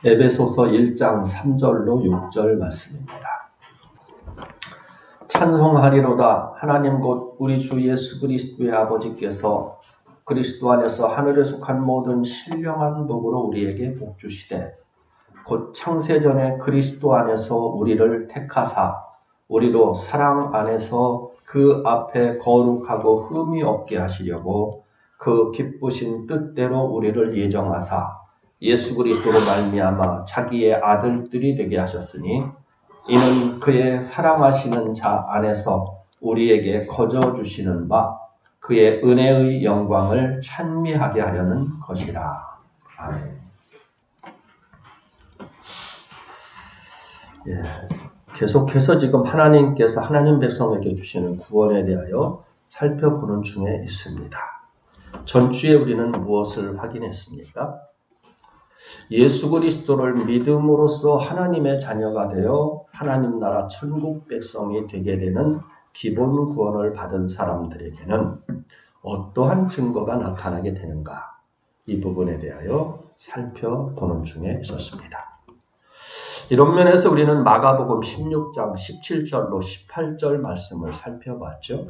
에베소서 1장 3절로 6절 말씀입니다. 찬송하리로다. 하나님 곧 우리 주 예수 그리스도의 아버지께서 그리스도 안에서 하늘에 속한 모든 신령한 복으로 우리에게 복 주시되 곧 창세전에 그리스도 안에서 우리를 택하사 우리로 사랑 안에서 그 앞에 거룩하고 흠이 없게 하시려고 그 기쁘신 뜻대로 우리를 예정하사 예수 그리스도로 말미암아 자기의 아들들이 되게 하셨으니 이는 그의 사랑하시는 자 안에서 우리에게 거저 주시는 바 그의 은혜의 영광을 찬미하게 하려는 것이라. 아멘. 계속해서 지금 하나님께서 하나님 백성에게 주시는 구원에 대하여 살펴보는 중에 있습니다. 전주에 우리는 무엇을 확인했습니까? 예수 그리스도를 믿음으로써 하나님의 자녀가 되어 하나님 나라 천국 백성이 되게 되는 기본 구원을 받은 사람들에게는 어떠한 증거가 나타나게 되는가? 이 부분에 대하여 살펴보는 중에 있었습니다. 이런 면에서 우리는 마가복음 16장 17절로 18절 말씀을 살펴봤죠.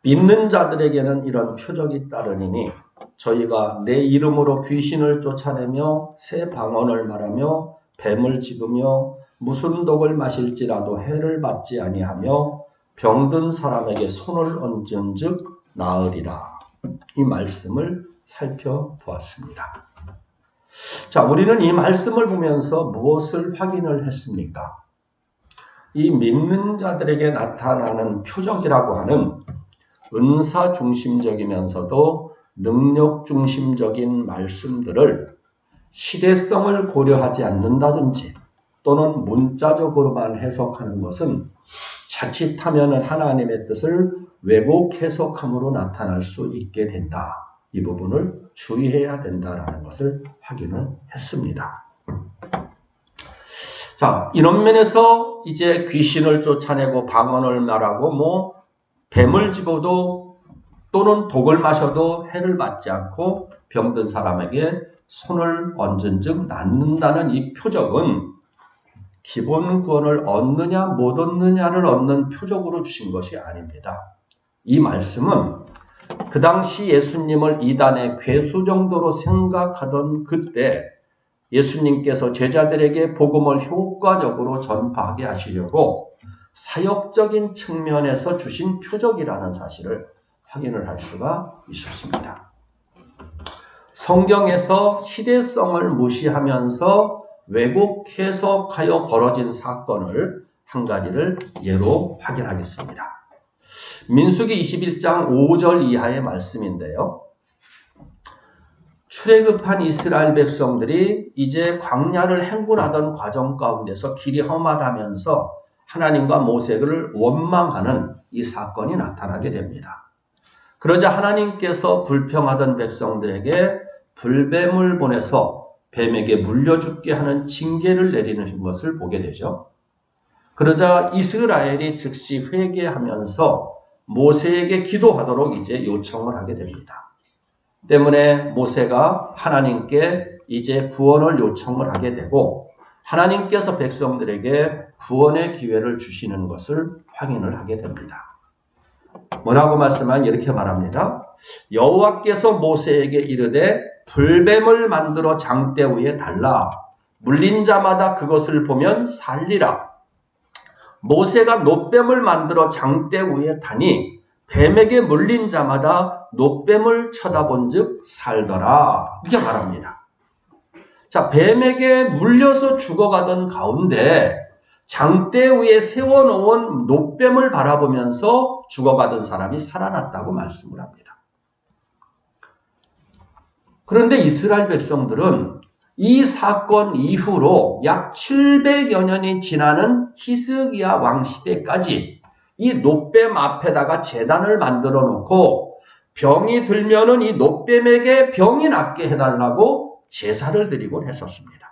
믿는 자들에게는 이런 표적이 따르니니 저희가 내 이름으로 귀신을 쫓아내며 새 방언을 말하며 뱀을 집으며 무슨 독을 마실지라도 해를 받지 아니하며 병든 사람에게 손을 얹은즉 나으리라. 이 말씀을 살펴보았습니다. 자, 우리는 이 말씀을 보면서 무엇을 확인을 했습니까? 이 믿는 자들에게 나타나는 표적이라고 하는 은사 중심적이면서도 능력 중심적인 말씀들을 시대성을 고려하지 않는다든지 또는 문자적으로만 해석하는 것은 자칫하면 하나님의 뜻을 왜곡 해석함으로 나타날 수 있게 된다. 이 부분을 주의해야 된다라는 것을 확인을 했습니다. 자, 이런 면에서 이제 귀신을 쫓아내고 방언을 말하고 뱀을 집어도 또는 독을 마셔도 해를 받지 않고 병든 사람에게 손을 얹은즉 낫는다는 이 표적은 기본 구원을 얻느냐 못 얻느냐를 얻는 표적으로 주신 것이 아닙니다. 이 말씀은 그 당시 예수님을 이단의 괴수 정도로 생각하던 그때 예수님께서 제자들에게 복음을 효과적으로 전파하게 하시려고 사역적인 측면에서 주신 표적이라는 사실을 확인을 할 수가 있었습니다. 성경에서 시대성을 무시하면서 왜곡 해석하여 벌어진 사건을 한 가지를 예로 확인하겠습니다. 민수기 21장 5절 이하의 말씀인데요. 출애굽한 이스라엘 백성들이 이제 광야를 행군하던 과정 가운데서 길이 험하다면서 하나님과 모세를 원망하는 이 사건이 나타나게 됩니다. 그러자 하나님께서 불평하던 백성들에게 불뱀을 보내서 뱀에게 물려 죽게 하는 징계를 내리는 것을 보게 되죠. 그러자 이스라엘이 즉시 회개하면서 모세에게 기도하도록 이제 요청을 하게 됩니다. 때문에 모세가 하나님께 이제 구원을 요청을 하게 되고 하나님께서 백성들에게 구원의 기회를 주시는 것을 확인을 하게 됩니다. 뭐라고 말씀하면 이렇게 말합니다. 여호와께서 모세에게 이르되 불뱀을 만들어 장대 위에 달라 물린 자마다 그것을 보면 살리라. 모세가 놋뱀을 만들어 장대 위에 다니 뱀에게 물린 자마다 놋뱀을 쳐다본즉 살더라. 이렇게 말합니다. 자, 뱀에게 물려서 죽어가던 가운데 장대 위에 세워놓은 놋뱀을 바라보면서 죽어가던 사람이 살아났다고 말씀을 합니다. 그런데 이스라엘 백성들은 이 사건 이후로 약 700여 년이 지나는 히스기야 왕 시대까지 이 놋뱀 앞에다가 제단을 만들어 놓고 병이 들면은 이 놋뱀에게 병이 낫게 해달라고 제사를 드리곤 했었습니다.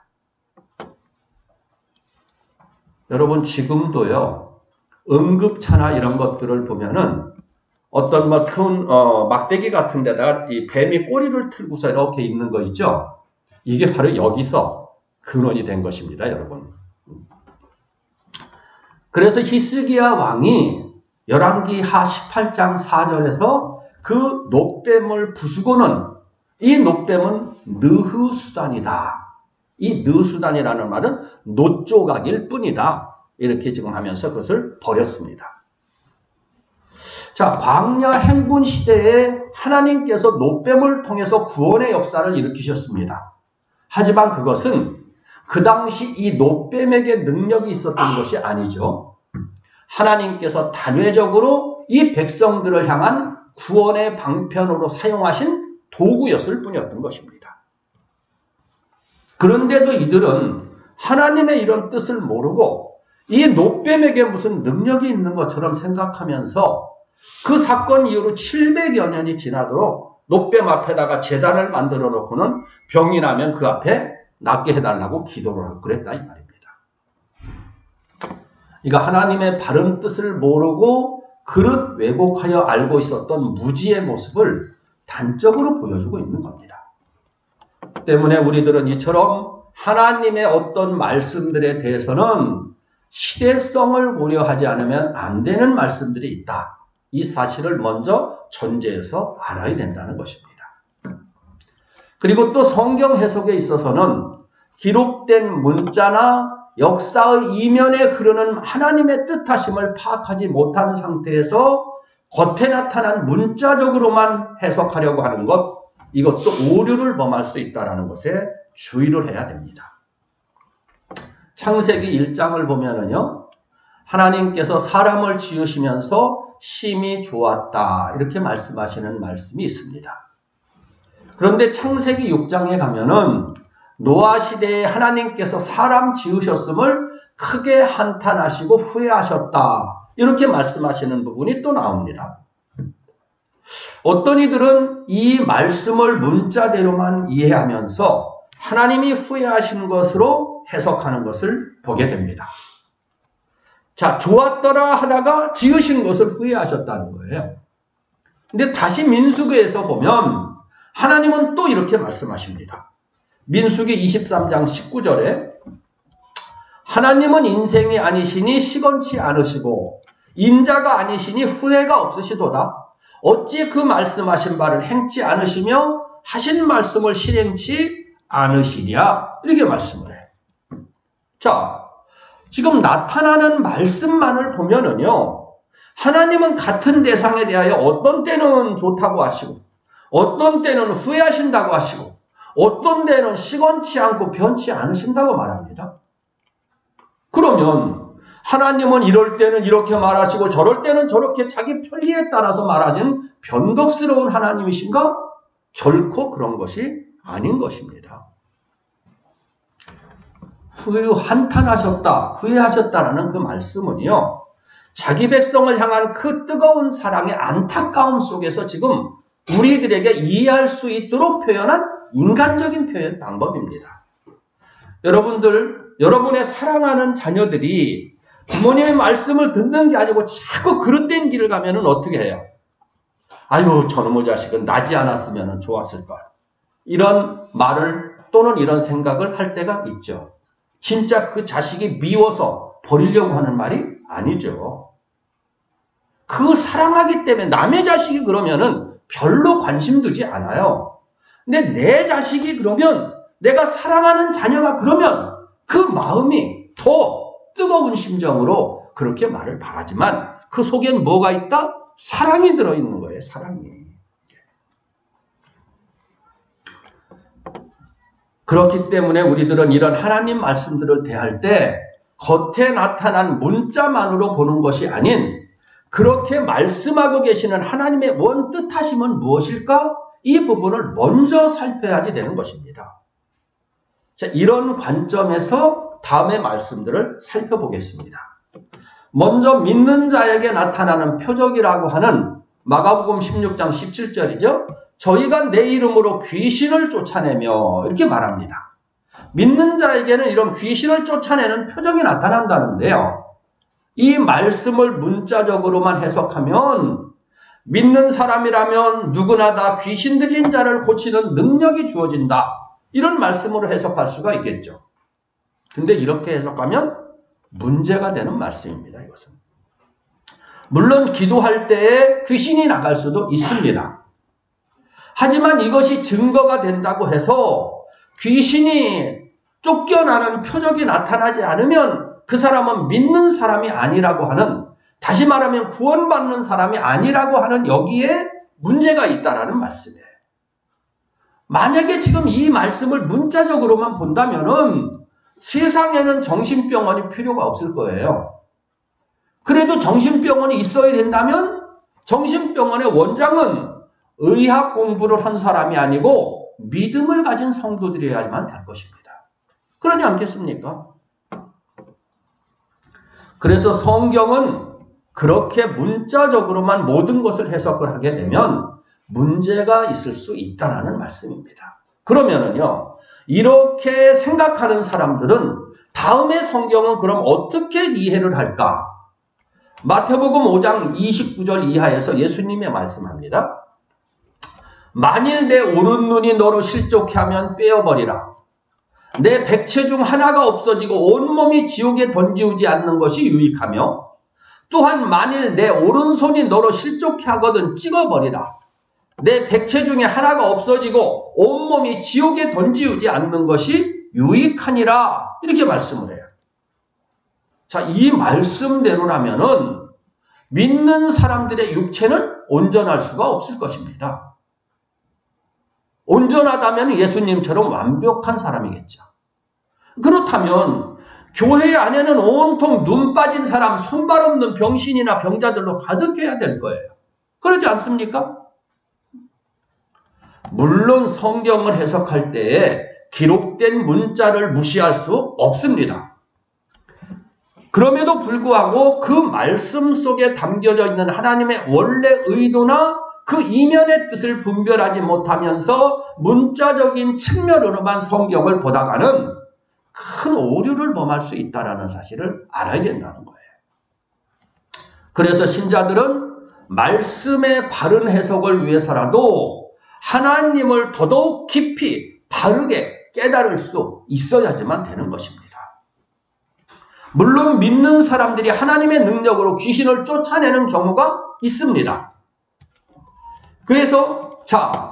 여러분 지금도요 응급차나 이런 것들을 보면은 어떤 큰 막대기 같은 데다가 이 뱀이 꼬리를 틀고서 이렇게 있는 거 있죠. 이게 바로 여기서 근원이 된 것입니다, 여러분. 그래서 히스기야 왕이 열왕기하 18장 4절에서 그 놋뱀을 부수고는 이 놋뱀은 느흐수단이다. 이 느흐수단이라는 말은 놋조각일 뿐이다. 이렇게 지금 하면서 그것을 버렸습니다. 자, 광야 행군 시대에 하나님께서 놋뱀을 통해서 구원의 역사를 일으키셨습니다. 하지만 그것은 그 당시 이 놋뱀에게 능력이 있었던 것이 아니죠. 하나님께서 단회적으로 이 백성들을 향한 구원의 방편으로 사용하신 도구였을 뿐이었던 것입니다. 그런데도 이들은 하나님의 이런 뜻을 모르고 이 놋뱀에게 무슨 능력이 있는 것처럼 생각하면서 그 사건 이후로 700여 년이 지나도록 놋뱀 앞에다가 제단을 만들어 놓고는 병이 나면 그 앞에 낫게 해달라고 기도를 하고 그랬다 이 말입니다. 그러니까 하나님의 바른 뜻을 모르고 그릇 왜곡하여 알고 있었던 무지의 모습을 단적으로 보여주고 있는 겁니다. 때문에 우리들은 이처럼 하나님의 어떤 말씀들에 대해서는 시대성을 고려하지 않으면 안 되는 말씀들이 있다. 이 사실을 먼저 전제해서 알아야 된다는 것입니다. 그리고 또 성경 해석에 있어서는 기록된 문자나 역사의 이면에 흐르는 하나님의 뜻하심을 파악하지 못한 상태에서 겉에 나타난 문자적으로만 해석하려고 하는 것, 이것도 오류를 범할 수 있다는 것에 주의를 해야 됩니다. 창세기 1장을 보면은요, 하나님께서 사람을 지으시면서 심히 좋았다 이렇게 말씀하시는 말씀이 있습니다. 그런데 창세기 6장에 가면은 노아 시대에 하나님께서 사람 지으셨음을 크게 한탄하시고 후회하셨다 이렇게 말씀하시는 부분이 또 나옵니다. 어떤 이들은 이 말씀을 문자대로만 이해하면서 하나님이 후회하신 것으로 해석하는 것을 보게 됩니다. 자, 좋았더라 하다가 지으신 것을 후회하셨다는 거예요. 근데 다시 민수기에서 보면 하나님은 또 이렇게 말씀하십니다. 민수기 23장 19절에 하나님은 인생이 아니시니 시건치 않으시고 인자가 아니시니 후회가 없으시도다. 어찌 그 말씀하신 바를 행치 않으시며 하신 말씀을 실행치 않으시랴. 이렇게 말씀을 해요. 자, 지금 나타나는 말씀만을 보면은요, 하나님은 같은 대상에 대하여 어떤 때는 좋다고 하시고 어떤 때는 후회하신다고 하시고 어떤 때는 시건치 않고 변치 않으신다고 말합니다. 그러면 하나님은 이럴 때는 이렇게 말하시고 저럴 때는 저렇게 자기 편리에 따라서 말하시는 변덕스러운 하나님이신가? 결코 그런 것이 아닌 것입니다. 한탄하셨다, 후회하셨다라는 그 말씀은요, 자기 백성을 향한 그 뜨거운 사랑의 안타까움 속에서 지금 우리들에게 이해할 수 있도록 표현한 인간적인 표현 방법입니다. 여러분들, 여러분의 사랑하는 자녀들이 부모님의 말씀을 듣는 게 아니고 자꾸 그릇된 길을 가면은 어떻게 해요? 아유, 저놈의 자식은 나지 않았으면 좋았을걸. 이런 말을 또는 이런 생각을 할 때가 있죠. 진짜 그 자식이 미워서 버리려고 하는 말이 아니죠. 그 사랑하기 때문에 남의 자식이 그러면은 별로 관심 두지 않아요. 근데 내 자식이 그러면, 내가 사랑하는 자녀가 그러면 그 마음이 더 뜨거운 심정으로 그렇게 말을 바라지만 그 속엔 뭐가 있다? 사랑이 들어있는 거예요. 사랑이. 그렇기 때문에 우리들은 이런 하나님 말씀들을 대할 때 겉에 나타난 문자만으로 보는 것이 아닌 그렇게 말씀하고 계시는 하나님의 원 뜻하심은 무엇일까? 이 부분을 먼저 살펴야지 되는 것입니다. 자, 이런 관점에서 다음의 말씀들을 살펴보겠습니다. 먼저 믿는 자에게 나타나는 표적이라고 하는 마가복음 16장 17절이죠. 저희가 내 이름으로 귀신을 쫓아내며 이렇게 말합니다. 믿는 자에게는 이런 귀신을 쫓아내는 표적이 나타난다는데요. 이 말씀을 문자적으로만 해석하면 믿는 사람이라면 누구나 다 귀신 들린 자를 고치는 능력이 주어진다. 이런 말씀으로 해석할 수가 있겠죠. 근데 이렇게 해석하면 문제가 되는 말씀입니다. 이것은. 물론 기도할 때에 귀신이 나갈 수도 있습니다. 하지만 이것이 증거가 된다고 해서 귀신이 쫓겨나는 표적이 나타나지 않으면 그 사람은 믿는 사람이 아니라고 하는, 다시 말하면 구원받는 사람이 아니라고 하는 여기에 문제가 있다라는 말씀이에요. 만약에 지금 이 말씀을 문자적으로만 본다면은 세상에는 정신병원이 필요가 없을 거예요. 그래도 정신병원이 있어야 된다면 정신병원의 원장은 의학 공부를 한 사람이 아니고 믿음을 가진 성도들이어야만 될 것입니다. 그러지 않겠습니까? 그래서 성경은 그렇게 문자적으로만 모든 것을 해석을 하게 되면 문제가 있을 수 있다는 말씀입니다. 그러면은요, 이렇게 생각하는 사람들은 다음에 성경은 그럼 어떻게 이해를 할까? 마태복음 5장 29절 이하에서 예수님이 말씀합니다. 만일 내 오른눈이 너로 실족해 하면 빼어버리라. 내 백체 중 하나가 없어지고 온몸이 지옥에 던지우지 않는 것이 유익하며, 또한 만일 내 오른손이 너로 실족해 하거든 찍어버리라. 내 백체 중에 하나가 없어지고 온몸이 지옥에 던지우지 않는 것이 유익하니라. 이렇게 말씀을 해요. 자, 이 말씀대로라면은 믿는 사람들의 육체는 온전할 수가 없을 것입니다. 온전하다면 예수님처럼 완벽한 사람이겠죠. 그렇다면 교회 안에는 온통 눈 빠진 사람, 손발 없는 병신이나 병자들로 가득해야 될 거예요. 그렇지 않습니까? 물론 성경을 해석할 때에 기록된 문자를 무시할 수 없습니다. 그럼에도 불구하고 그 말씀 속에 담겨져 있는 하나님의 원래 의도나 그 이면의 뜻을 분별하지 못하면서 문자적인 측면으로만 성경을 보다가는 큰 오류를 범할 수 있다는 사실을 알아야 된다는 거예요. 그래서 신자들은 말씀의 바른 해석을 위해서라도 하나님을 더더욱 깊이 바르게 깨달을 수 있어야지만 되는 것입니다. 물론 믿는 사람들이 하나님의 능력으로 귀신을 쫓아내는 경우가 있습니다. 그래서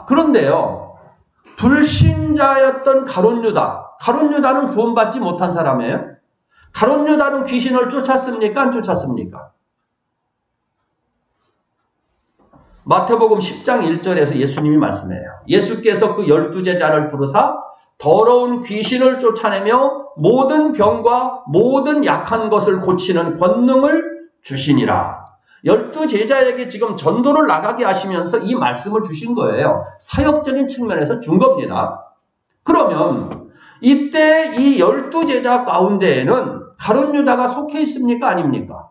그런데요, 불신자였던 가룟 유다는 구원받지 못한 사람이에요. 가룟 유다는 귀신을 쫓았습니까? 안 쫓았습니까? 마태복음 10장 1절에서 예수님이 말씀해요. 예수께서 그 12제자를 부르사 더러운 귀신을 쫓아내며 모든 병과 모든 약한 것을 고치는 권능을 주시니라. 12제자에게 지금 전도를 나가게 하시면서 이 말씀을 주신 거예요. 사역적인 측면에서 준 겁니다. 그러면 이때 이 12제자 가운데에는 가룟 유다가 속해 있습니까? 아닙니까?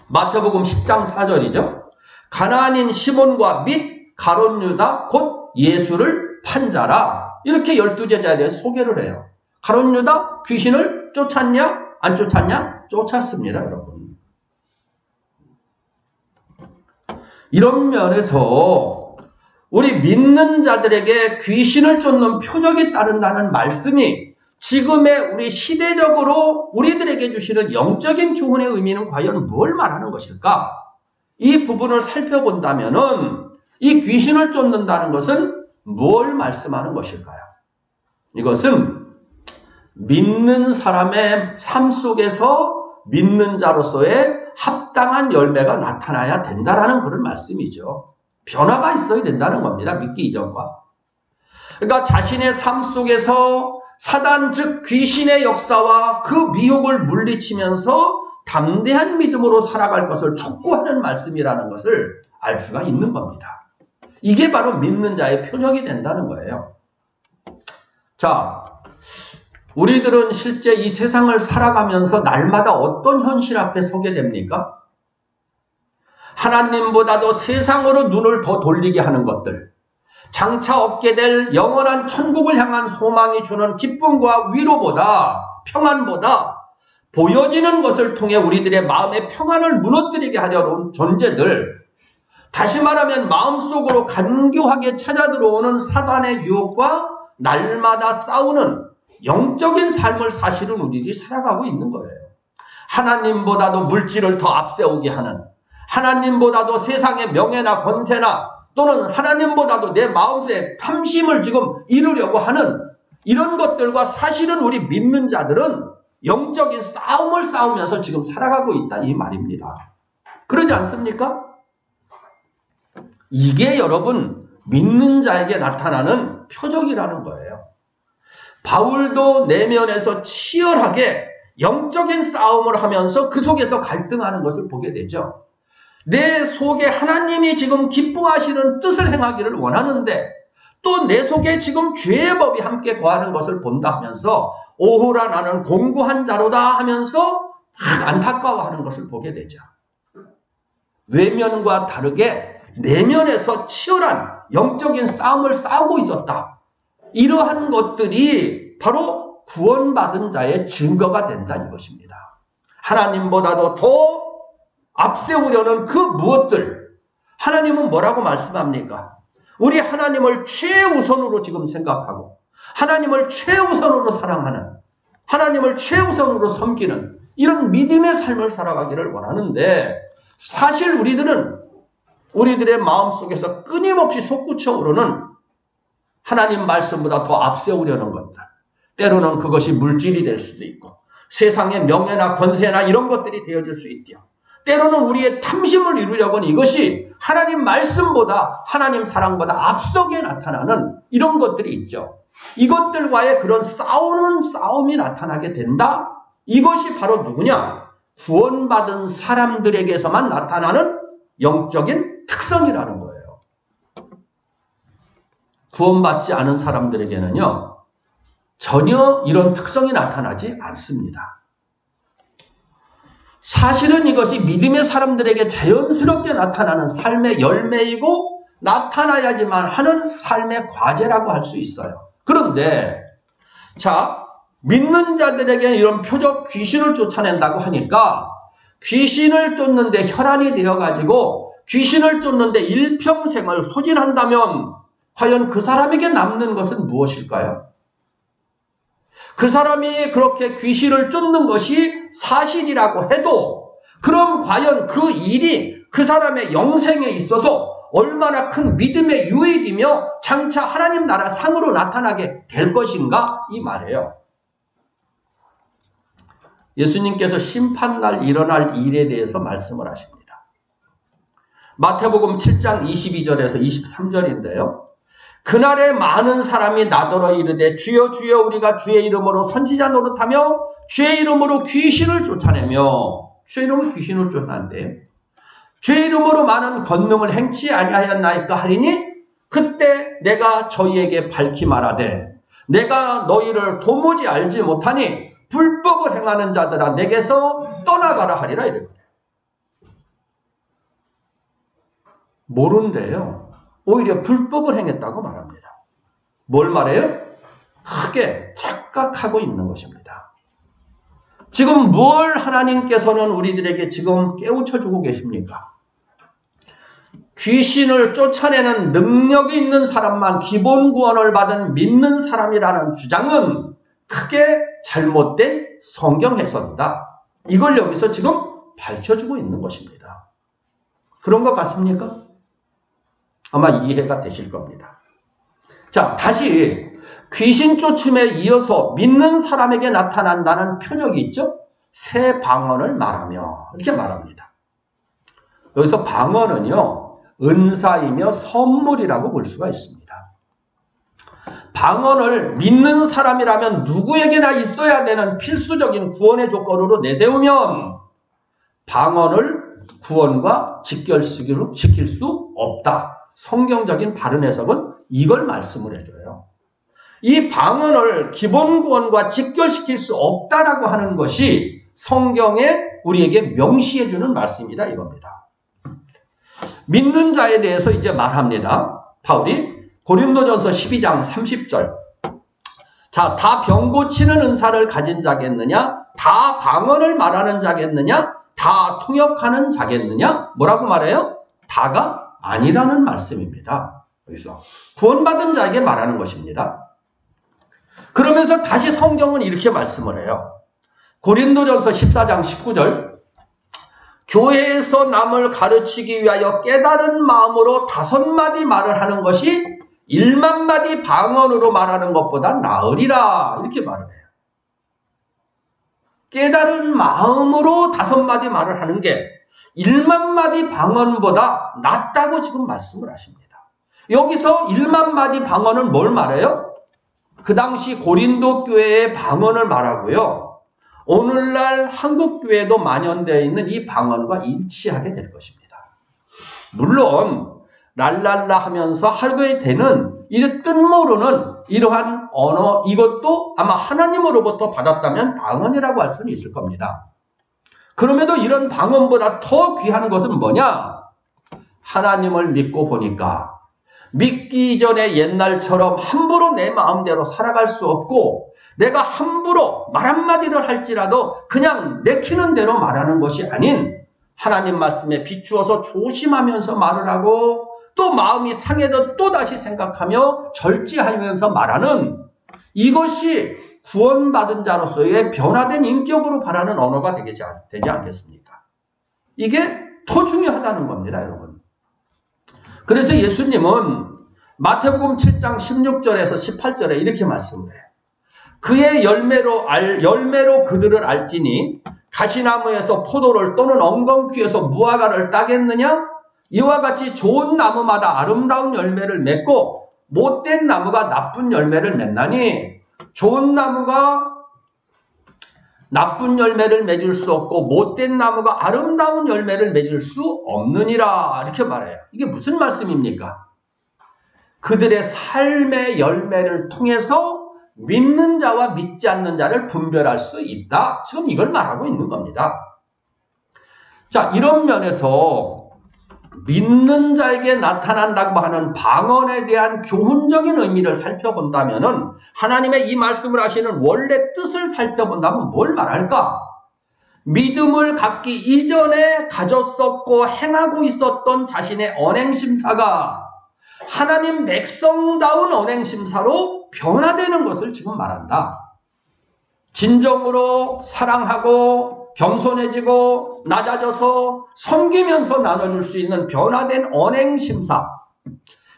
마태복음 10장 4절이죠. 가나안인 시몬과 및 가룟 유다 곧 예수를 판 자라. 이렇게 12제자에 대해서 소개를 해요. 가룟 유다 귀신을 쫓았냐? 안 쫓았냐? 쫓았습니다, 여러분. 이런 면에서 우리 믿는 자들에게 귀신을 쫓는 표적이 따른다는 말씀이 지금의 우리 시대적으로 우리들에게 주시는 영적인 교훈의 의미는 과연 뭘 말하는 것일까? 이 부분을 살펴본다면은 이 귀신을 쫓는다는 것은 뭘 말씀하는 것일까요? 이것은 믿는 사람의 삶 속에서 믿는 자로서의 합당한 열매가 나타나야 된다라는 그런 말씀이죠. 변화가 있어야 된다는 겁니다. 믿기 이전과. 그러니까 자신의 삶 속에서 사단 즉 귀신의 역사와 그 미혹을 물리치면서 담대한 믿음으로 살아갈 것을 촉구하는 말씀이라는 것을 알 수가 있는 겁니다. 이게 바로 믿는 자의 표적이 된다는 거예요. 자, 우리들은 실제 이 세상을 살아가면서 날마다 어떤 현실 앞에 서게 됩니까? 하나님보다도 세상으로 눈을 더 돌리게 하는 것들, 장차 얻게 될 영원한 천국을 향한 소망이 주는 기쁨과 위로보다, 평안보다 보여지는 것을 통해 우리들의 마음의 평안을 무너뜨리게 하려는 존재들, 다시 말하면 마음속으로 간교하게 찾아들어오는 사단의 유혹과 날마다 싸우는 영적인 삶을 사실은 우리들이 살아가고 있는 거예요. 하나님보다도 물질을 더 앞세우게 하는, 하나님보다도 세상의 명예나 권세나 또는 하나님보다도 내 마음속에 탐심을 지금 이루려고 하는 이런 것들과 사실은 우리 믿는 자들은 영적인 싸움을 싸우면서 지금 살아가고 있다 이 말입니다. 그러지 않습니까? 이게 여러분 믿는 자에게 나타나는 표적이라는 거예요. 바울도 내면에서 치열하게 영적인 싸움을 하면서 그 속에서 갈등하는 것을 보게 되죠. 내 속에 하나님이 지금 기뻐하시는 뜻을 행하기를 원하는데 또 내 속에 지금 죄의 법이 함께 거하는 것을 본다 하면서 오호라 나는 공고한 자로다 하면서 막 안타까워하는 것을 보게 되죠. 외면과 다르게 내면에서 치열한 영적인 싸움을 싸우고 있었다. 이러한 것들이 바로 구원받은 자의 증거가 된다 이것입니다. 하나님보다도 더 앞세우려는 그 무엇들, 하나님은 뭐라고 말씀합니까? 우리 하나님을 최우선으로 지금 생각하고 하나님을 최우선으로 사랑하는, 하나님을 최우선으로 섬기는 이런 믿음의 삶을 살아가기를 원하는데 사실 우리들은 우리들의 마음속에서 끊임없이 솟구쳐 오르는 하나님 말씀보다 더 앞세우려는 것들, 때로는 그것이 물질이 될 수도 있고 세상의 명예나 권세나 이런 것들이 되어질 수 있죠. 때로는 우리의 탐심을 이루려고 하는 이것이 하나님 말씀보다 하나님 사랑보다 앞서게 나타나는 이런 것들이 있죠. 이것들과의 그런 싸우는 싸움이 나타나게 된다. 이것이 바로 누구냐? 구원받은 사람들에게서만 나타나는 영적인 특성이라는 거예요. 구원받지 않은 사람들에게는요, 전혀 이런 특성이 나타나지 않습니다. 사실은 이것이 믿음의 사람들에게 자연스럽게 나타나는 삶의 열매이고 나타나야지만 하는 삶의 과제라고 할 수 있어요. 그런데 자, 믿는 자들에게 이런 표적 귀신을 쫓아낸다고 하니까 귀신을 쫓는데 혈안이 되어가지고 귀신을 쫓는데 일평생을 소진한다면 과연 그 사람에게 남는 것은 무엇일까요? 그 사람이 그렇게 귀신을 쫓는 것이 사실이라고 해도 그럼 과연 그 일이 그 사람의 영생에 있어서 얼마나 큰 믿음의 유익이며 장차 하나님 나라 상으로 나타나게 될 것인가 이 말이에요. 예수님께서 심판날 일어날 일에 대해서 말씀을 하십니다. 마태복음 7장 22절에서 23절인데요. 그날에 많은 사람이 나더러 이르되 주여 주여 우리가 주의 이름으로 선지자 노릇하며 주의 이름으로 귀신을 쫓아내며 주의 이름으로 귀신을 쫓아낸대요. 주의 이름으로 많은 권능을 행치 아니하였나이까 하리니 그때 내가 저희에게 밝히 말하되 내가 너희를 도무지 알지 못하니 불법을 행하는 자들아 내게서 떠나가라 하리라 이래요. 모른대요. 오히려 불법을 행했다고 말합니다. 뭘 말해요? 크게 착각하고 있는 것입니다. 지금 뭘 하나님께서는 우리들에게 지금 깨우쳐주고 계십니까? 귀신을 쫓아내는 능력이 있는 사람만 기본 구원을 받은 믿는 사람이라는 주장은 크게 잘못된 성경 해석이다. 이걸 여기서 지금 밝혀주고 있는 것입니다. 그런 것 같습니까? 아마 이해가 되실 겁니다. 자, 다시 귀신 쫓음에 이어서 믿는 사람에게 나타난다는 표적이 있죠? 새 방언을 말하며 이렇게 말합니다. 여기서 방언은요, 은사이며 선물이라고 볼 수가 있습니다. 방언을 믿는 사람이라면 누구에게나 있어야 되는 필수적인 구원의 조건으로 내세우면 방언을 구원과 직결시킬 수 없다. 성경적인 바른 해석은 이걸 말씀을 해줘요. 이 방언을 기본 구원과 직결시킬 수 없다라고 하는 것이 성경에 우리에게 명시해주는 말씀이다 이겁니다. 믿는 자에 대해서 이제 말합니다. 바울이 고린도전서 12장 30절. 자, 다 병 고치는 은사를 가진 자겠느냐? 다 방언을 말하는 자겠느냐? 다 통역하는 자겠느냐? 뭐라고 말해요? 다가 아니라는 말씀입니다. 여기서 구원받은 자에게 말하는 것입니다. 그러면서 다시 성경은 이렇게 말씀을 해요. 고린도전서 14장 19절 교회에서 남을 가르치기 위하여 깨달은 마음으로 5마디 말을 하는 것이 1만 마디 방언으로 말하는 것보다 나으리라 이렇게 말을 해요. 깨달은 마음으로 5마디 말을 하는 게 1만 마디 방언보다 낫다고 지금 말씀을 하십니다. 여기서 1만 마디 방언은 뭘 말해요? 그 당시 고린도 교회의 방언을 말하고요. 오늘날 한국 교회도 만연되어 있는 이 방언과 일치하게 될 것입니다. 물론 랄랄라 하면서 하게 되는 이 뜻모르는 이러한 언어 이것도 아마 하나님으로부터 받았다면 방언이라고 할 수는 있을 겁니다. 그럼에도 이런 방언보다 더 귀한 것은 뭐냐? 하나님을 믿고 보니까 믿기 이전에 옛날처럼 함부로 내 마음대로 살아갈 수 없고 내가 함부로 말 한마디를 할지라도 그냥 내키는 대로 말하는 것이 아닌 하나님 말씀에 비추어서 조심하면서 말을 하고 또 마음이 상해도 또다시 생각하며 절제하면서 말하는 이것이 구원받은 자로서의 변화된 인격으로 바라는 언어가 되지 않겠습니까? 이게 더 중요하다는 겁니다, 여러분. 그래서 예수님은 마태복음 7장 16절에서 18절에 이렇게 말씀을 해요. 그의 열매로 그들을 알지니 가시나무에서 포도를 또는 엉겅퀴에서 무화과를 따겠느냐? 이와 같이 좋은 나무마다 아름다운 열매를 맺고 못된 나무가 나쁜 열매를 맺나니 좋은 나무가 나쁜 열매를 맺을 수 없고 못된 나무가 아름다운 열매를 맺을 수 없느니라 이렇게 말해요. 이게 무슨 말씀입니까? 그들의 삶의 열매를 통해서 믿는 자와 믿지 않는 자를 분별할 수 있다. 지금 이걸 말하고 있는 겁니다. 자, 이런 면에서 믿는 자에게 나타난다고 하는 방언에 대한 교훈적인 의미를 살펴본다면은 하나님의 이 말씀을 하시는 원래 뜻을 살펴본다면 뭘 말할까? 믿음을 갖기 이전에 가졌었고 행하고 있었던 자신의 언행심사가 하나님 백성다운 언행심사로 변화되는 것을 지금 말한다. 진정으로 사랑하고 겸손해지고 낮아져서 섬기면서 나눠줄 수 있는 변화된 언행심사.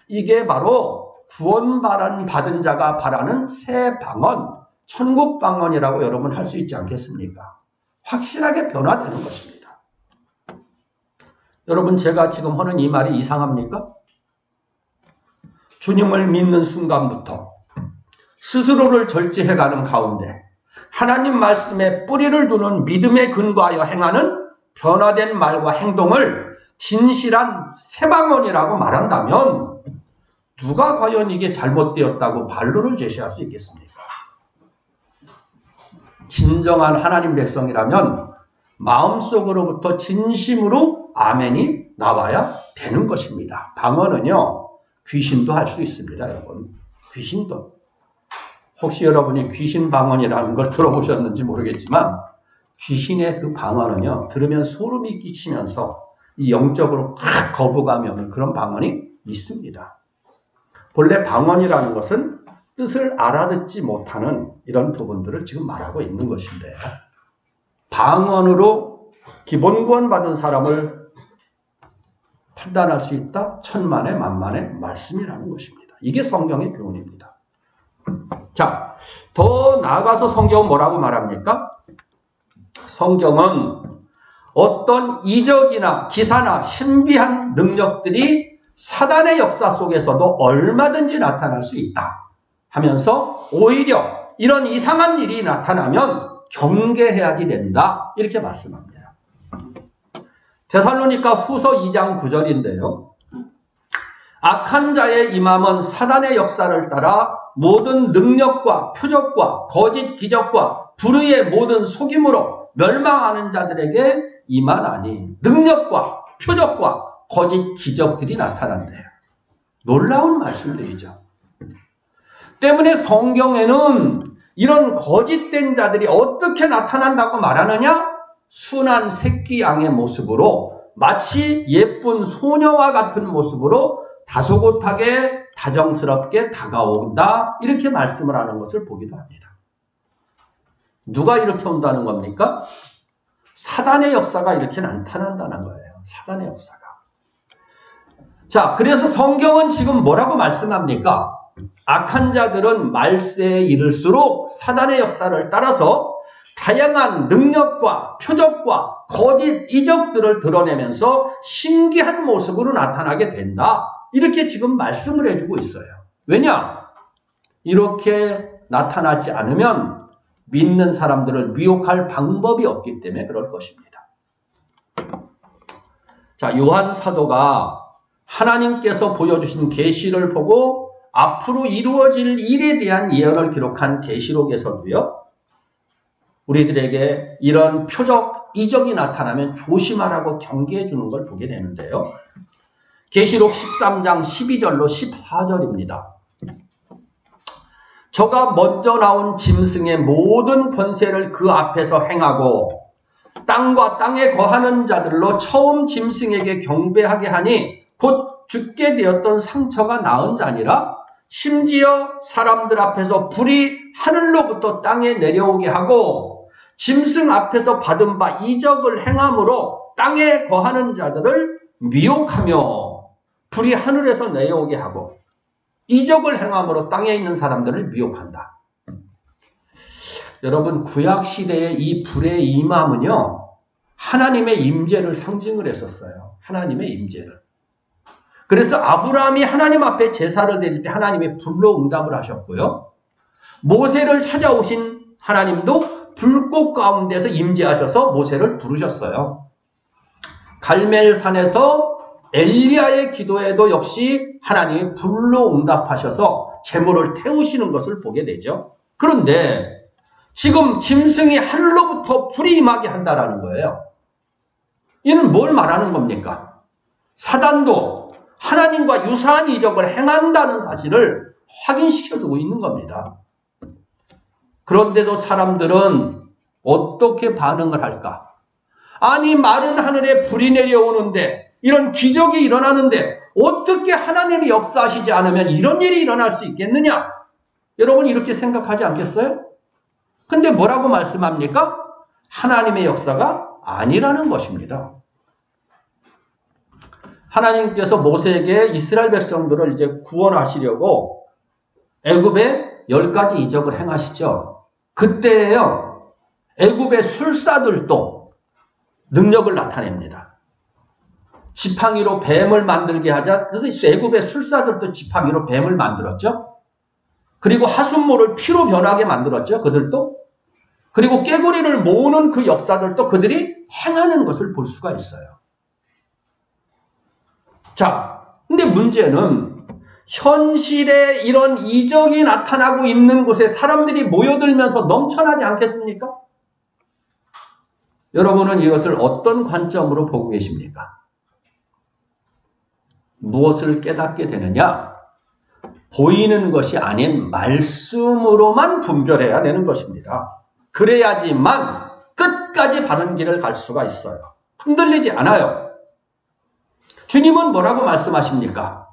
이게 바로 구원받은 자가 바라는 새 방언, 천국 방언이라고 여러분 할 수 있지 않겠습니까? 확실하게 변화되는 것입니다. 여러분 제가 지금 하는 이 말이 이상합니까? 주님을 믿는 순간부터 스스로를 절제해가는 가운데 하나님 말씀에 뿌리를 두는 믿음에 근거하여 행하는 변화된 말과 행동을 진실한 새방언이라고 말한다면 누가 과연 이게 잘못되었다고 반론을 제시할 수 있겠습니까? 진정한 하나님 백성이라면 마음속으로부터 진심으로 아멘이 나와야 되는 것입니다. 방언은요. 귀신도 할 수 있습니다, 여러분. 귀신도. 혹시 여러분이 귀신 방언이라는 걸 들어보셨는지 모르겠지만 귀신의 그 방언은요. 들으면 소름이 끼치면서 이 영적으로 팍 거부감이 오는 그런 방언이 있습니다. 본래 방언이라는 것은 뜻을 알아듣지 못하는 이런 부분들을 지금 말하고 있는 것인데 방언으로 기본 구원 받은 사람을 판단할 수 있다? 천만의 만만의 말씀이라는 것입니다. 이게 성경의 교훈입니다. 자, 더 나아가서 성경은 뭐라고 말합니까? 성경은 어떤 이적이나 기사나 신비한 능력들이 사단의 역사 속에서도 얼마든지 나타날 수 있다 하면서 오히려 이런 이상한 일이 나타나면 경계해야지 된다 이렇게 말씀합니다. 데살로니가 후서 2장 9절인데요. 악한 자의 임함은 사단의 역사를 따라 모든 능력과 표적과 거짓 기적과 불의의 모든 속임으로 멸망하는 자들에게 임하나니 능력과 표적과 거짓 기적들이 나타난대요. 놀라운 말씀들이죠. 때문에 성경에는 이런 거짓된 자들이 어떻게 나타난다고 말하느냐? 순한 새끼 양의 모습으로 마치 예쁜 소녀와 같은 모습으로 다소곳하게 다정스럽게 다가온다. 이렇게 말씀을 하는 것을 보기도 합니다. 누가 이렇게 온다는 겁니까? 사단의 역사가 이렇게 나타난다는 거예요. 사단의 역사가. 자, 그래서 성경은 지금 뭐라고 말씀합니까? 악한 자들은 말세에 이를수록 사단의 역사를 따라서 다양한 능력과 표적과 거짓 이적들을 드러내면서 신기한 모습으로 나타나게 된다. 이렇게 지금 말씀을 해주고 있어요. 왜냐? 이렇게 나타나지 않으면 믿는 사람들을 미혹할 방법이 없기 때문에 그럴 것입니다. 자, 요한 사도가 하나님께서 보여주신 계시를 보고 앞으로 이루어질 일에 대한 예언을 기록한 계시록에서도요. 우리들에게 이런 표적, 이적이 나타나면 조심하라고 경계해 주는 걸 보게 되는데요. 계시록 13장 12절로 14절입니다. 저가 먼저 나온 짐승의 모든 권세를 그 앞에서 행하고 땅과 땅에 거하는 자들로 처음 짐승에게 경배하게 하니 곧 죽게 되었던 상처가 나은 자니라. 심지어 사람들 앞에서 불이 하늘로부터 땅에 내려오게 하고 짐승 앞에서 받은 바 이적을 행함으로 땅에 거하는 자들을 미혹하며 불이 하늘에서 내려오게 하고 이적을 행함으로 땅에 있는 사람들을 미혹한다. 여러분, 구약시대의 이 불의 임함은요, 하나님의 임재를 상징을 했었어요. 하나님의 임재를. 그래서 아브라함이 하나님 앞에 제사를 드릴 때 하나님이 불로 응답을 하셨고요. 모세를 찾아오신 하나님도 불꽃 가운데서 임재하셔서 모세를 부르셨어요. 갈멜산에서 엘리야의 기도에도 역시 하나님이 불로 응답하셔서 제물을 태우시는 것을 보게 되죠. 그런데 지금 짐승이 하늘로부터 불이 임하게 한다라는 거예요. 이는 뭘 말하는 겁니까? 사단도 하나님과 유사한 이적을 행한다는 사실을 확인시켜주고 있는 겁니다. 그런데도 사람들은 어떻게 반응을 할까? 아니, 마른 하늘에 불이 내려오는데, 이런 기적이 일어나는데 어떻게 하나님이 역사하시지 않으면 이런 일이 일어날 수 있겠느냐? 여러분, 이렇게 생각하지 않겠어요? 근데 뭐라고 말씀합니까? 하나님의 역사가 아니라는 것입니다. 하나님께서 모세에게 이스라엘 백성들을 이제 구원하시려고 애굽에 10가지 이적을 행하시죠. 그때에요, 애굽의 술사들도 능력을 나타냅니다. 지팡이로 뱀을 만들게 하자. 애굽의 술사들도 지팡이로 뱀을 만들었죠. 그리고 하숫물을 피로 변하게 만들었죠. 그들도. 그리고 깨구리를 모으는 그 역사들도 그들이 행하는 것을 볼 수가 있어요. 자, 근데 문제는 현실에 이런 이적이 나타나고 있는 곳에 사람들이 모여들면서 넘쳐나지 않겠습니까? 여러분은 이것을 어떤 관점으로 보고 계십니까? 무엇을 깨닫게 되느냐? 보이는 것이 아닌 말씀으로만 분별해야 되는 것입니다. 그래야지만 끝까지 바른 길을 갈 수가 있어요. 흔들리지 않아요. 주님은 뭐라고 말씀하십니까?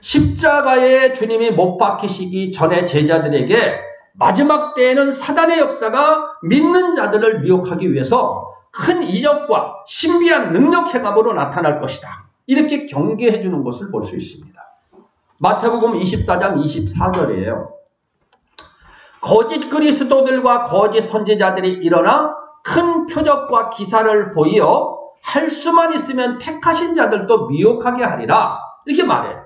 십자가에 주님이 못 박히시기 전에 제자들에게 마지막 때에는 사단의 역사가 믿는 자들을 미혹하기 위해서 큰 이적과 신비한 능력 행함으로 나타날 것이다. 이렇게 경계해 주는 것을 볼 수 있습니다. 마태복음 24장 24절이에요. 거짓 그리스도들과 거짓 선지자들이 일어나 큰 표적과 기사를 보이어 할 수만 있으면 택하신 자들도 미혹하게 하리라. 이렇게 말해요.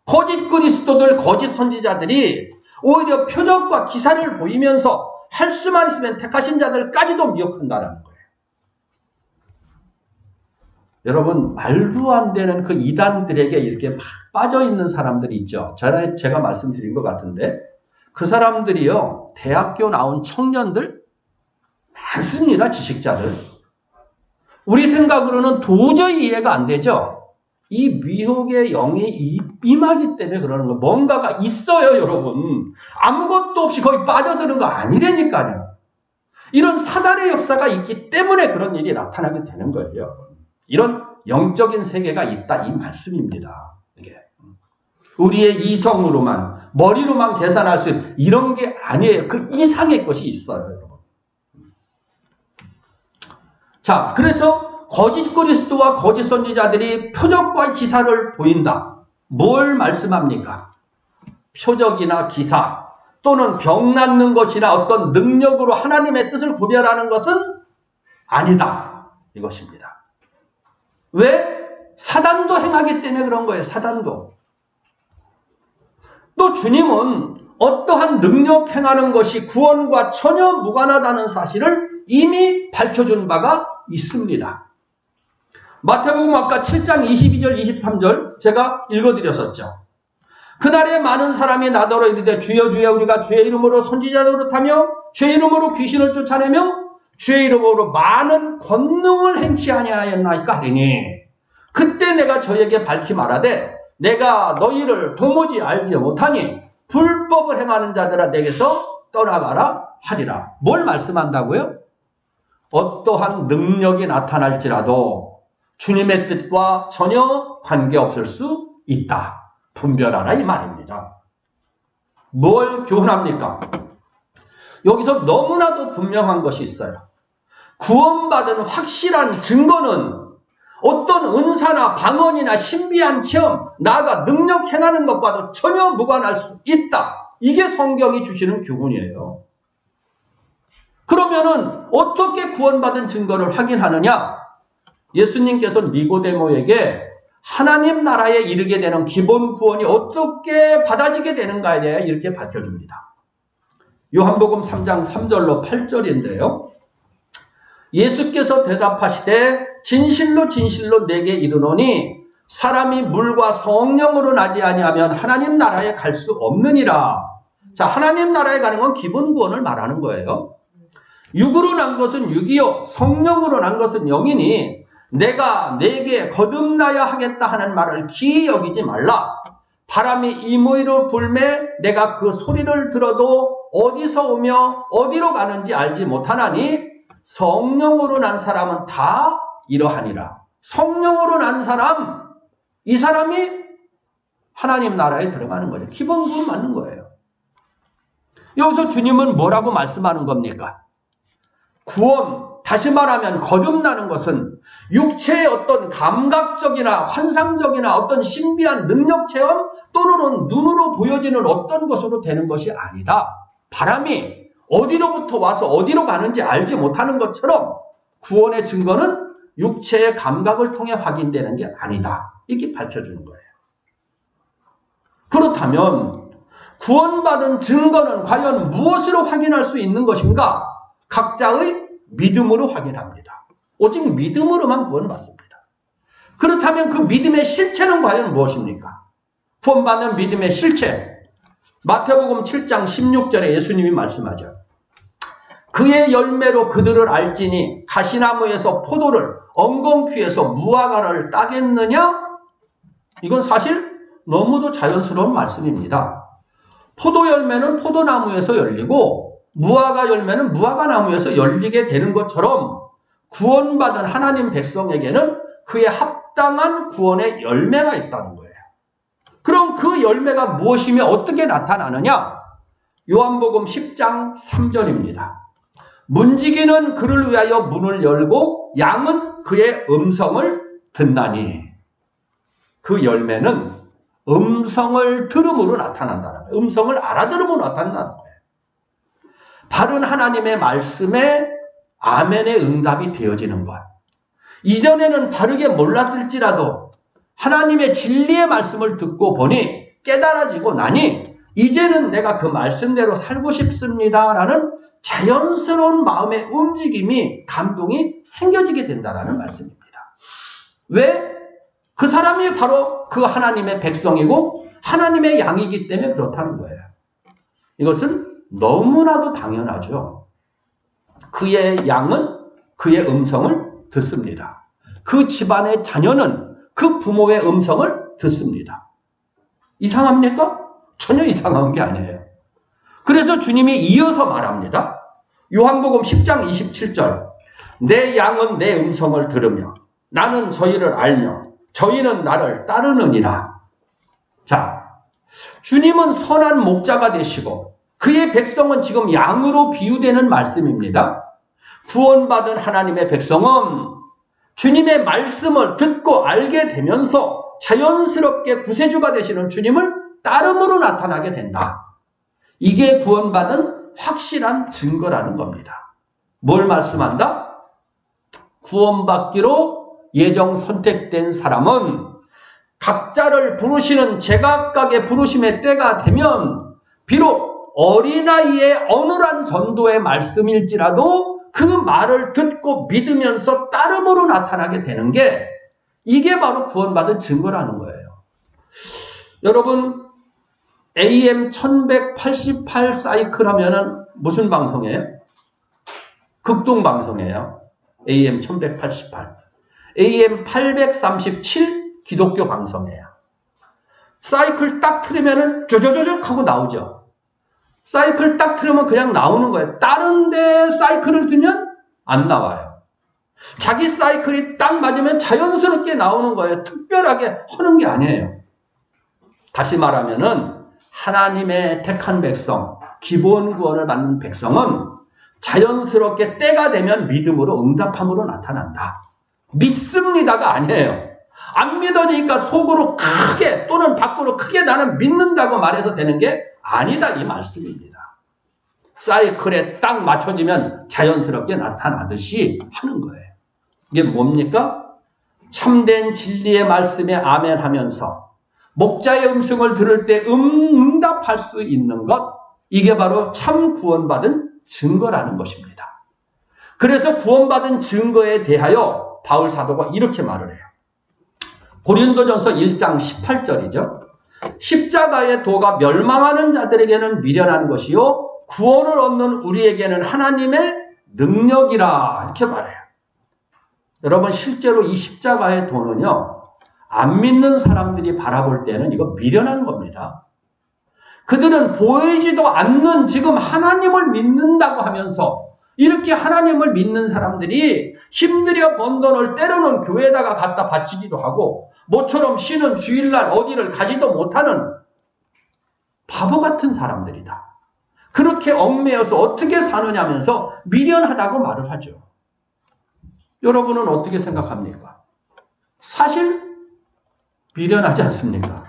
거짓 그리스도들, 거짓 선지자들이 오히려 표적과 기사를 보이면서 할 수만 있으면 택하신 자들까지도 미혹한다는 거예요. 여러분, 말도 안 되는 그 이단들에게 이렇게 막 빠져있는 사람들이 있죠. 전에 제가 말씀드린 것 같은데 그 사람들이요, 대학교 나온 청년들 많습니다. 지식자들. 우리 생각으로는 도저히 이해가 안 되죠. 이 미혹의 영이 임하기 때문에 그러는 거예요. 뭔가가 있어요, 여러분. 아무것도 없이 거의 빠져드는 거 아니라니까요. 이런 사단의 역사가 있기 때문에 그런 일이 나타나게 되는 거예요. 이런 영적인 세계가 있다 이 말씀입니다. 이게 우리의 이성으로만 머리로만 계산할 수 있는 이런 게 아니에요. 그 이상의 것이 있어요, 여러분. 자, 그래서 거짓 그리스도와 거짓 선지자들이 표적과 기사를 보인다. 뭘 말씀합니까? 표적이나 기사 또는 병 낫는 것이나 어떤 능력으로 하나님의 뜻을 구별하는 것은 아니다. 이것입니다. 왜? 사단도 행하기 때문에 그런 거예요. 사단도. 또 주님은 어떠한 능력 행하는 것이 구원과 전혀 무관하다는 사실을 이미 밝혀준 바가 있습니다. 마태복음 아까 7장 22절 23절 제가 읽어드렸었죠. 그날에 많은 사람이 나더러 이르되 주여 주여 우리가 주의 이름으로 선지자 노릇하며 주의 이름으로 귀신을 쫓아내며 주의 이름으로 많은 권능을 행치 아니하였나이까 하리니 그때 내가 저에게 밝히 말하되 내가 너희를 도무지 알지 못하니 불법을 행하는 자들아 내게서 떠나가라 하리라. 뭘 말씀한다고요? 어떠한 능력이 나타날지라도 주님의 뜻과 전혀 관계없을 수 있다. 분별하라 이 말입니다. 뭘 교훈합니까? 여기서 너무나도 분명한 것이 있어요. 구원받은 확실한 증거는 어떤 은사나 방언이나 신비한 체험, 나아가 능력 행하는 것과도 전혀 무관할 수 있다. 이게 성경이 주시는 교훈이에요. 그러면은 어떻게 구원받은 증거를 확인하느냐? 예수님께서 니고데모에게 하나님 나라에 이르게 되는 기본 구원이 어떻게 받아지게 되는가에 대해 이렇게 밝혀줍니다. 요한복음 3장 3절로 8절인데요. 예수께서 대답하시되 진실로 진실로 내게 이르노니 사람이 물과 성령으로 나지 아니하면 하나님 나라에 갈 수 없느니라. 자, 하나님 나라에 가는 건 기본 구원을 말하는 거예요. 육으로 난 것은 육이요 성령으로 난 것은 영이니 내가 내게 거듭나야 하겠다 하는 말을 기이 여기지 말라. 바람이 임의로 불매 내가 그 소리를 들어도 어디서 오며 어디로 가는지 알지 못하나니 성령으로 난 사람은 다 이러하니라. 성령으로 난 사람, 이 사람이 하나님 나라에 들어가는 거죠. 기본 구원 맞는 거예요. 여기서 주님은 뭐라고 말씀하는 겁니까? 구원, 다시 말하면 거듭나는 것은 육체의 어떤 감각적이나 환상적이나 어떤 신비한 능력 체험 또는 눈으로 보여지는 어떤 것으로 되는 것이 아니다. 바람이 어디로부터 와서 어디로 가는지 알지 못하는 것처럼 구원의 증거는 육체의 감각을 통해 확인되는 게 아니다. 이렇게 밝혀주는 거예요. 그렇다면 구원받은 증거는 과연 무엇으로 확인할 수 있는 것인가? 각자의 믿음으로 확인합니다. 오직 믿음으로만 구원받습니다. 그렇다면 그 믿음의 실체는 과연 무엇입니까? 구원받는 믿음의 실체. 마태복음 7장 16절에 예수님이 말씀하죠. 그의 열매로 그들을 알지니 가시나무에서 포도를 엉겅퀴에서 무화과를 따겠느냐? 이건 사실 너무도 자연스러운 말씀입니다. 포도 열매는 포도나무에서 열리고 무화과 열매는 무화과나무에서 열리게 되는 것처럼 구원받은 하나님 백성에게는 그에 합당한 구원의 열매가 있다는 거예요. 그럼 그 열매가 무엇이며 어떻게 나타나느냐? 요한복음 10장 3절입니다. 문지기는 그를 위하여 문을 열고 양은 그의 음성을 듣나니. 그 열매는 음성을 들음으로 나타난다는 거예요. 음성을 알아들음으로 나타난다는 거예요. 바른 하나님의 말씀에 아멘의 응답이 되어지는 것. 이전에는 바르게 몰랐을지라도 하나님의 진리의 말씀을 듣고 보니 깨달아지고 나니 이제는 내가 그 말씀대로 살고 싶습니다라는 자연스러운 마음의 움직임이 감동이 생겨지게 된다는 말씀입니다. 왜? 그 사람이 바로 그 하나님의 백성이고 하나님의 양이기 때문에 그렇다는 거예요. 이것은 너무나도 당연하죠. 그의 양은 그의 음성을 듣습니다. 그 집안의 자녀는 그 부모의 음성을 듣습니다. 이상합니까? 전혀 이상한 게 아니에요. 그래서 주님이 이어서 말합니다. 요한복음 10장 27절 내 양은 내 음성을 들으며 나는 저희를 알며 저희는 나를 따르느니라. 자, 주님은 선한 목자가 되시고 그의 백성은 지금 양으로 비유되는 말씀입니다. 구원받은 하나님의 백성은 주님의 말씀을 듣고 알게 되면서 자연스럽게 구세주가 되시는 주님을 따름으로 나타나게 된다. 이게 구원받은 확실한 증거라는 겁니다. 뭘 말씀한다? 구원받기로 예정 선택된 사람은 각자를 부르시는 제각각의 부르심의 때가 되면 비록 어린아이의 어눌한 전도의 말씀일지라도 그 말을 듣고 믿으면서 따름으로 나타나게 되는 게 이게 바로 구원받은 증거라는 거예요. 여러분 AM 1188 사이클 하면은 무슨 방송이에요? 극동방송이에요. AM 1188. AM 837 기독교 방송이에요. 사이클 딱 틀으면은 쪼쪼쪼쪼 하고 나오죠. 사이클 딱 틀으면 그냥 나오는 거예요. 다른 데 사이클을 들면 안 나와요. 자기 사이클이 딱 맞으면 자연스럽게 나오는 거예요. 특별하게 하는 게 아니에요. 다시 말하면은 하나님의 택한 백성, 기본 구원을 받는 백성은 자연스럽게 때가 되면 믿음으로 응답함으로 나타난다. 믿습니다가 아니에요. 안 믿으니까 속으로 크게 또는 밖으로 크게 나는 믿는다고 말해서 되는 게 아니다 이 말씀입니다. 사이클에 딱 맞춰지면 자연스럽게 나타나듯이 하는 거예요. 이게 뭡니까? 참된 진리의 말씀에 아멘 하면서 목자의 음성을 들을 때 응답할 수 있는 것, 이게 바로 참 구원받은 증거라는 것입니다. 그래서 구원받은 증거에 대하여 바울 사도가 이렇게 말을 해요. 고린도전서 1장 18절이죠. 십자가의 도가 멸망하는 자들에게는 미련한 것이요 구원을 얻는 우리에게는 하나님의 능력이라 이렇게 말해요. 여러분 실제로 이 십자가의 도는요. 안 믿는 사람들이 바라볼 때는 이거 미련한 겁니다. 그들은 보이지도 않는 지금 하나님을 믿는다고 하면서 이렇게 하나님을 믿는 사람들이 힘들여 번 돈을 때로는 교회에다가 갖다 바치기도 하고 모처럼 쉬는 주일날 어디를 가지도 못하는 바보 같은 사람들이다. 그렇게 얽매여서 어떻게 사느냐면서 미련하다고 말을 하죠. 여러분은 어떻게 생각합니까? 사실 미련하지 않습니까?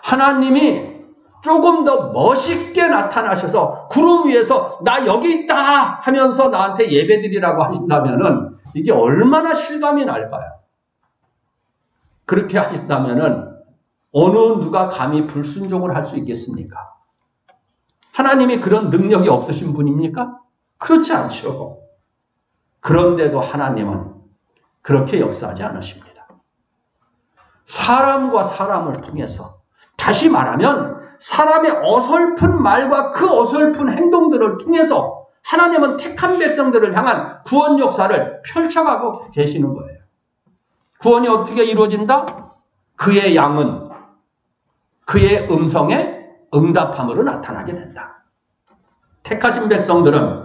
하나님이 조금 더 멋있게 나타나셔서 구름 위에서 나 여기 있다 하면서 나한테 예배드리라고 하신다면은 이게 얼마나 실감이 날까요? 그렇게 하신다면은 어느 누가 감히 불순종을 할 수 있겠습니까? 하나님이 그런 능력이 없으신 분입니까? 그렇지 않죠. 그런데도 하나님은 그렇게 역사하지 않으십니다. 사람과 사람을 통해서 다시 말하면 사람의 어설픈 말과 그 어설픈 행동들을 통해서 하나님은 택한 백성들을 향한 구원 역사를 펼쳐가고 계시는 거예요. 구원이 어떻게 이루어진다? 그의 양은 그의 음성에 응답함으로 나타나게 된다. 택하신 백성들은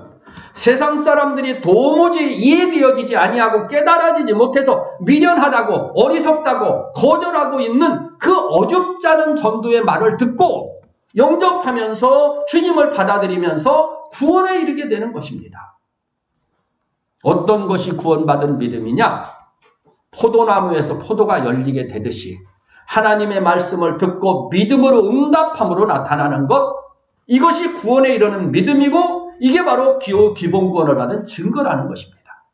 세상 사람들이 도무지 이해되어지지 아니하고 깨달아지지 못해서 미련하다고 어리석다고 거절하고 있는 그 어줍잖은 전도의 말을 듣고 영접하면서 주님을 받아들이면서 구원에 이르게 되는 것입니다. 어떤 것이 구원받은 믿음이냐? 포도나무에서 포도가 열리게 되듯이 하나님의 말씀을 듣고 믿음으로 응답함으로 나타나는 것, 이것이 구원에 이르는 믿음이고 이게 바로 기본 구원을 받은 증거라는 것입니다.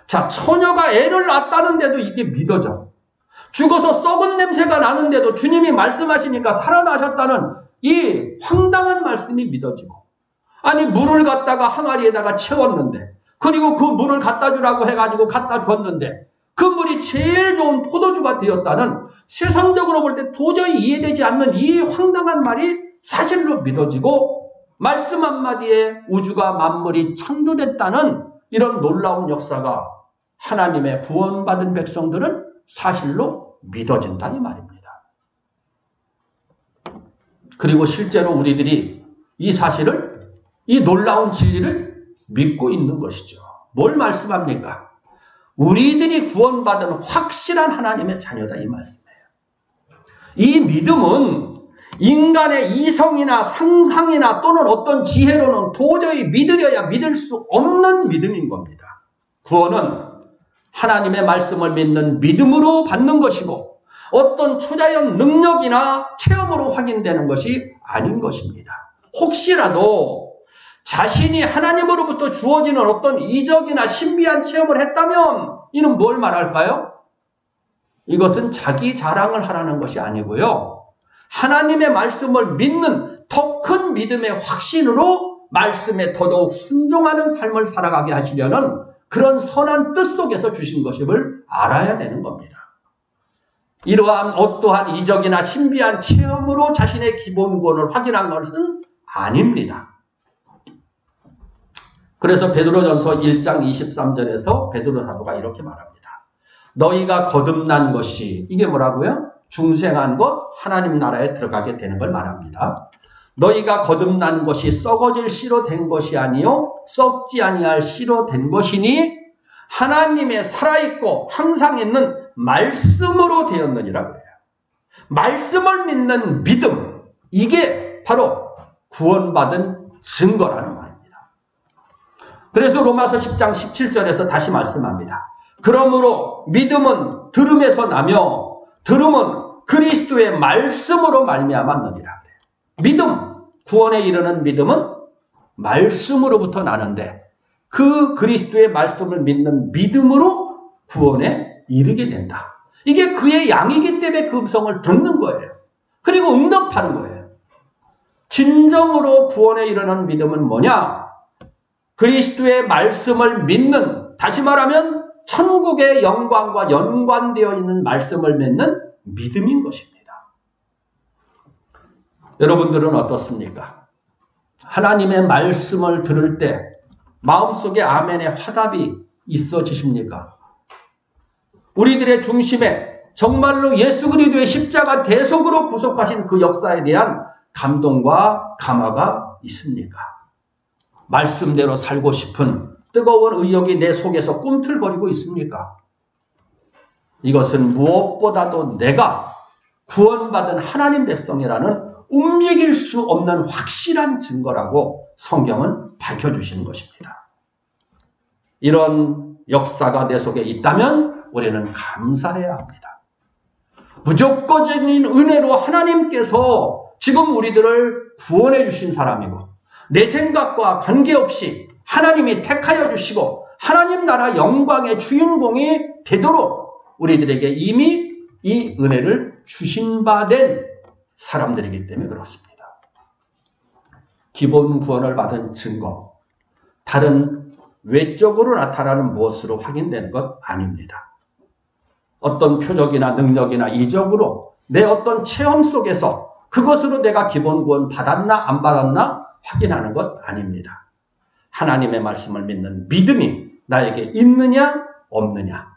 자, 처녀가 애를 낳았다는데도 이게 믿어져. 죽어서 썩은 냄새가 나는데도 주님이 말씀하시니까 살아나셨다는 이 황당한 말씀이 믿어지고, 아니 물을 갖다가 항아리에다가 채웠는데 그리고 그 물을 갖다 주라고 해가지고 갖다 줬는데 그 물이 제일 좋은 포도주가 되었다는 세상적으로 볼 때 도저히 이해되지 않는 이 황당한 말이 사실로 믿어지고 말씀 한마디에 우주가 만물이 창조됐다는 이런 놀라운 역사가 하나님의 구원받은 백성들은 사실로 믿어진다 이 말입니다. 그리고 실제로 우리들이 이 사실을, 이 놀라운 진리를 믿고 있는 것이죠. 뭘 말씀합니까? 우리들이 구원받은 확실한 하나님의 자녀다 이 말씀이에요. 이 믿음은 인간의 이성이나 상상이나 또는 어떤 지혜로는 도저히 믿으려야 믿을 수 없는 믿음인 겁니다. 구원은 하나님의 말씀을 믿는 믿음으로 받는 것이고 어떤 초자연 능력이나 체험으로 확인되는 것이 아닌 것입니다. 혹시라도 자신이 하나님으로부터 주어지는 어떤 이적이나 신비한 체험을 했다면 이는 뭘 말할까요? 이것은 자기 자랑을 하라는 것이 아니고요. 하나님의 말씀을 믿는 더 큰 믿음의 확신으로 말씀에 더더욱 순종하는 삶을 살아가게 하시려는 그런 선한 뜻 속에서 주신 것임을 알아야 되는 겁니다. 이러한 어떠한 이적이나 신비한 체험으로 자신의 기본 구원을 확인한 것은 아닙니다. 그래서 베드로전서 1장 23절에서 베드로 사도가 이렇게 말합니다. 너희가 거듭난 것이 이게 뭐라고요? 중생한 것 하나님 나라에 들어가게 되는 걸 말합니다. 너희가 거듭난 것이 썩어질 씨로 된 것이 아니요 썩지 아니할 씨로 된 것이니 하나님의 살아있고 항상 있는 말씀으로 되었느니라 그래요. 말씀을 믿는 믿음, 이게 바로 구원받은 증거라는 말입니다. 그래서 로마서 10장 17절에서 다시 말씀합니다. 그러므로 믿음은 들음에서 나며 들음은 그리스도의 말씀으로 말미암았느니라. 믿음, 구원에 이르는 믿음은 말씀으로부터 나는데 그 그리스도의 말씀을 믿는 믿음으로 구원에 이르게 된다. 이게 그의 양이기 때문에 그 음성을 듣는 거예요. 그리고 응답하는 거예요. 진정으로 구원에 이르는 믿음은 뭐냐? 그리스도의 말씀을 믿는, 다시 말하면 천국의 영광과 연관되어 있는 말씀을 믿는 믿음인 것입니다. 여러분들은 어떻습니까? 하나님의 말씀을 들을 때 마음속에 아멘의 화답이 있어지십니까? 우리들의 중심에 정말로 예수 그리스도의 십자가 대속으로 구속하신 그 역사에 대한 감동과 감화가 있습니까? 말씀대로 살고 싶은 뜨거운 의욕이 내 속에서 꿈틀거리고 있습니까? 이것은 무엇보다도 내가 구원받은 하나님 백성이라는 움직일 수 없는 확실한 증거라고 성경은 밝혀주시는 것입니다. 이런 역사가 내 속에 있다면 우리는 감사해야 합니다. 무조건적인 은혜로 하나님께서 지금 우리들을 구원해 주신 사람이고 내 생각과 관계없이 하나님이 택하여 주시고 하나님 나라 영광의 주인공이 되도록 우리들에게 이미 이 은혜를 주신 바 된 사람들이기 때문에 그렇습니다. 기본 구원을 받은 증거, 다른 외적으로 나타나는 무엇으로 확인되는 것 아닙니다. 어떤 표적이나 능력이나 이적으로 내 어떤 체험 속에서 그것으로 내가 기본 구원 받았나 안 받았나 확인하는 것 아닙니다. 하나님의 말씀을 믿는 믿음이 나에게 있느냐 없느냐,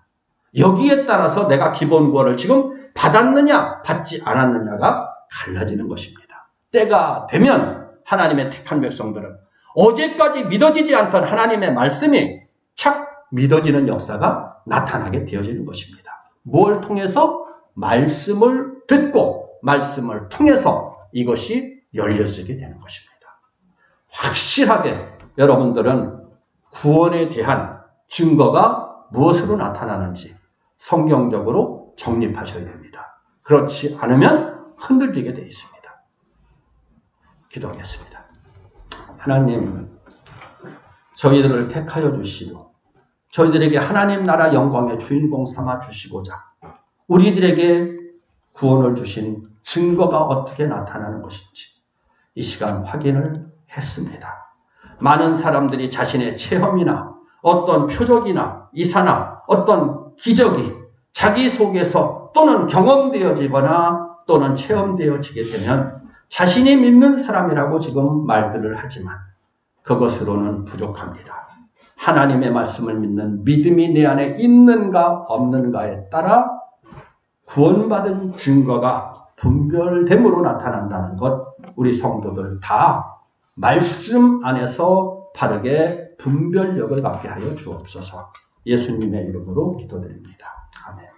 여기에 따라서 내가 기본 구원을 지금 받았느냐 받지 않았느냐가 달라지는 것입니다. 때가 되면 하나님의 택한 백성들은 어제까지 믿어지지 않던 하나님의 말씀이 착 믿어지는 역사가 나타나게 되어지는 것입니다. 뭘 통해서? 말씀을 듣고 말씀을 통해서 이것이 열려지게 되는 것입니다. 확실하게 여러분들은 구원에 대한 증거가 무엇으로 나타나는지 성경적으로 정립하셔야 됩니다. 그렇지 않으면 흔들리게 되어 있습니다. 기도하겠습니다. 하나님, 저희들을 택하여 주시고 저희들에게 하나님 나라 영광의 주인공 삼아 주시고자 우리들에게 구원을 주신 증거가 어떻게 나타나는 것인지 이 시간 확인을 했습니다. 많은 사람들이 자신의 체험이나 어떤 표적이나 이사나 어떤 기적이 자기 속에서 또는 경험되어지거나 또는 체험되어지게 되면 자신이 믿는 사람이라고 지금 말들을 하지만 그것으로는 부족합니다. 하나님의 말씀을 믿는 믿음이 내 안에 있는가 없는가에 따라 구원받은 증거가 분별됨으로 나타난다는 것, 우리 성도들 다 말씀 안에서 바르게 분별력을 갖게 하여 주옵소서. 예수님의 이름으로 기도드립니다. 아멘.